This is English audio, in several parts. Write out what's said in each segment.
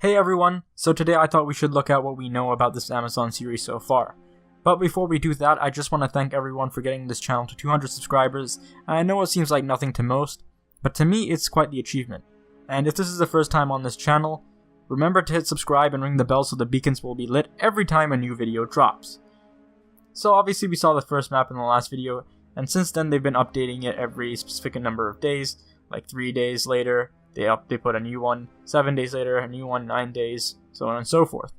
Hey everyone, so today I thought we should look at what we know about this Amazon series so far. But before we do that, I just want to thank everyone for getting this channel to 200 subscribers, and I know it seems like nothing to most, but to me it's quite the achievement. And if this is the first time on this channel, remember to hit subscribe and ring the bell so the beacons will be lit every time a new video drops. So obviously we saw the first map in the last video, and since then they've been updating it every specific number of days, like 3 days later, they put a new one, 7 days later, a new one, 9 days, so on and so forth.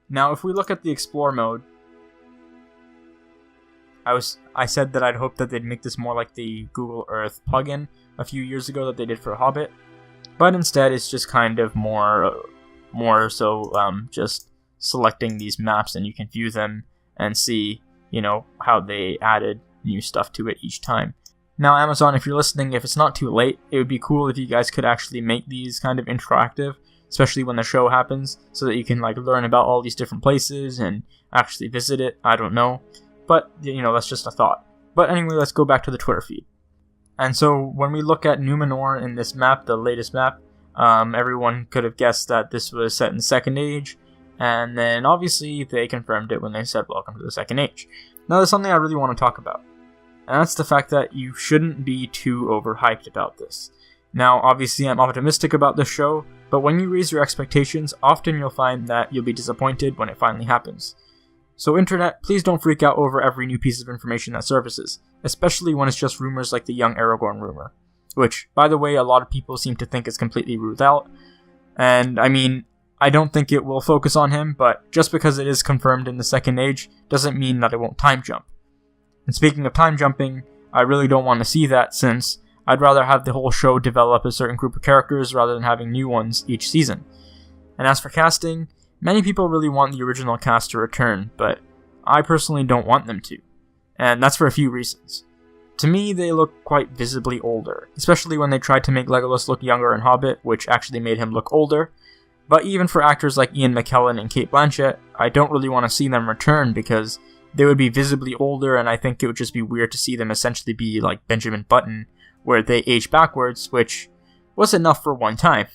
Now, if we look at the Explore mode, I said that I'd hoped that they'd make this more like the Google Earth plugin a few years ago that they did for Hobbit, but instead it's just kind of more so just selecting these maps and you can view them and see, how they added new stuff to it each time. Now, Amazon, if you're listening, if it's not too late, it would be cool if you guys could actually make these kind of interactive, especially when the show happens, so that you can learn about all these different places and actually visit it. I don't know, but that's just a thought. But anyway, let's go back to the Twitter feed. And so when we look at Numenor in this map, the latest map, everyone could have guessed that this was set in the Second Age, and then obviously they confirmed it when they said welcome to the Second Age. Now there's something I really want to talk about. And that's the fact that you shouldn't be too overhyped about this. Now, obviously I'm optimistic about this show, but when you raise your expectations, often you'll find that you'll be disappointed when it finally happens. So internet, please don't freak out over every new piece of information that surfaces, especially when it's just rumors like the young Aragorn rumor. Which, by the way, a lot of people seem to think is completely ruled out. And, I don't think it will focus on him, but just because it is confirmed in the Second Age, doesn't mean that it won't time jump. And speaking of time jumping, I really don't want to see that, since I'd rather have the whole show develop a certain group of characters rather than having new ones each season. And as for casting, many people really want the original cast to return, but I personally don't want them to. And that's for a few reasons. To me, they look quite visibly older, especially when they tried to make Legolas look younger in Hobbit, which actually made him look older. But even for actors like Ian McKellen and Cate Blanchett, I don't really want to see them return because they would be visibly older, and I think it would just be weird to see them essentially be like Benjamin Button, where they age backwards, which was enough for one time.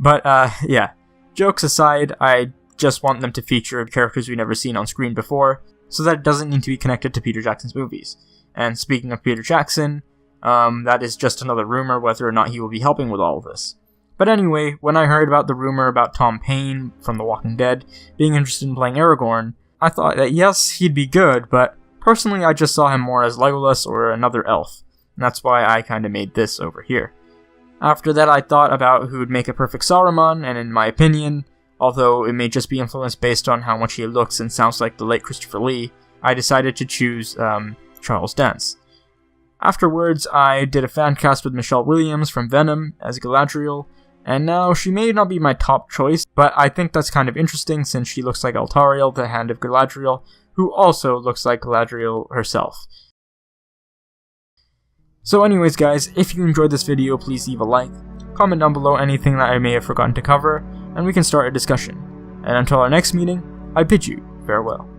But, yeah. Jokes aside, I just want them to feature characters we've never seen on screen before, so that it doesn't need to be connected to Peter Jackson's movies. And speaking of Peter Jackson, that is just another rumor whether or not he will be helping with all of this. But anyway, when I heard about the rumor about Tom Paine from The Walking Dead being interested in playing Aragorn, I thought that yes, he'd be good, but personally I just saw him more as Legolas or another elf, and that's why I kinda made this over here. After that I thought about who would make a perfect Saruman, and in my opinion, although it may just be influenced based on how much he looks and sounds like the late Christopher Lee, I decided to choose Charles Dance. Afterwards, I did a fan cast with Michelle Williams from Venom as Galadriel, and now she may not be my top choice, but I think that's kind of interesting since she looks like Altariel, the Hand of Galadriel, who also looks like Galadriel herself. So anyways guys, if you enjoyed this video, please leave a like, comment down below anything that I may have forgotten to cover, and we can start a discussion. And until our next meeting, I bid you farewell.